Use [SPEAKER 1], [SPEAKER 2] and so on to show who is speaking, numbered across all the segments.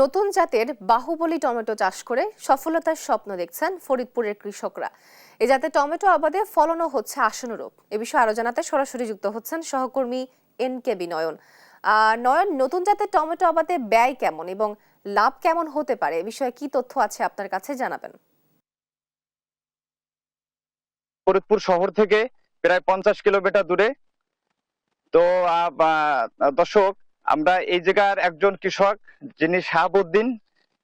[SPEAKER 1] নতুন জাতের বাহুবলী টমেটো চাষ করে সফলতার স্বপ্ন দেখছেন ফরিদপুরের কৃষকরা। এ জাতের টমেটো আবাদে ফলনও হচ্ছে আশানুরূপ। এ বিষয়ে আরো জানাতে সরাসরি যুক্ত হচ্ছেন সহকর্মী NKB নয়ন। নয়ন, নতুন জাতের টমেটো আবাদে ব্যয় কেমন এবং লাভ কেমন হতে পারে, এ বিষয়ে কি তথ্য আছে আপনার কাছে জানাবেন?
[SPEAKER 2] ফরিদপুর শহর থেকে প্রায় 50 কিলোমিটার দূরে। তো দর্শক, আমরা এই জায়গার একজন কৃষক, যিনি শাহাবুদ্দিন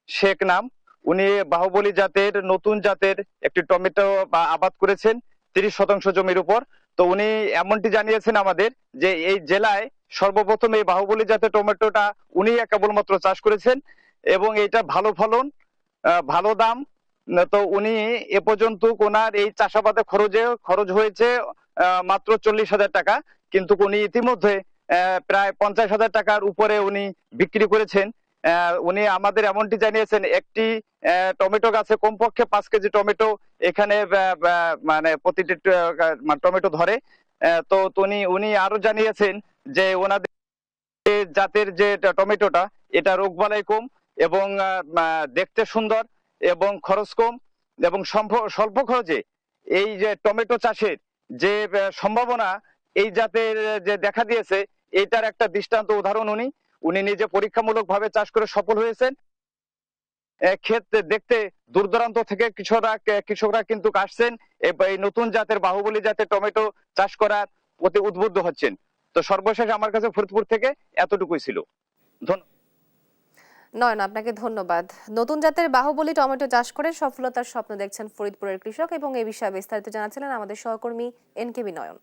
[SPEAKER 2] শেখ নাম, উনি বাহুবলী জাতের নতুন জাতের একটি টমেটো আবাদ করেছেন 30 শতাংশ জমির উপর। তো উনি এমনটি জানিয়েছেন আমাদের যে এই জেলায় সর্বপ্রথম এই বাহুবলী জাতের টমেটোটা উনি কেবলমাত্র চাষ করেছেন এবং এটা ভালো ফলন, ভালো দাম। তো উনি এ পর্যন্ত ওনার এই চাষাবাদে খরচ হয়েছে মাত্র 40,000 টাকা, কিন্তু উনি ইতিমধ্যে প্রায় 50,000 টাকার উপরে উনি বিক্রি করেছেন। উনি আমাদের এমনটি জানিয়েছেন, একটি টমেটো গাছে কমপক্ষে 5 কেজি টমেটো এখানে মানে প্রতিটি টমেটো ধরে। তো উনি আরো জানিয়েছেন যে ওনাদের জাতের যে টমেটোটা, এটা রোগবালাই কম এবং দেখতে সুন্দর এবং খরচ কম এবং স্বল্প খরচে এই যে টমেটো চাষের যে সম্ভাবনা এই জাতের যে দেখা দিয়েছে, এটার একটা দৃষ্টান্ত উদাহরণ উনি উনি নিজে পরীক্ষামূলক ভাবে চাষ করে সফল হয়েছেন। ক্ষেত দেখতে দূর দূরান্ত থেকে কৃষকরা কিন্তু আসছেন এই নতুন জাতের বাহুবলী জাতের টমেটো চাষ করার প্রতি উদ্বুদ্ধ হচ্ছেন। তো সর্বশেষ আমার কাছে ফরিদপুর থেকে এতটুকুই ছিল। ধন্যবাদ।
[SPEAKER 1] নয়ন, আপনাকে ধন্যবাদ। নতুন জাতের বাহুবলী টমেটো চাষ করে সফলতার স্বপ্ন দেখছেন ফরিদপুরের কৃষক, এবং এই বিষয়ে বিস্তারিত জানাচ্ছিলেন আমাদের সহকর্মী NKB নয়ন।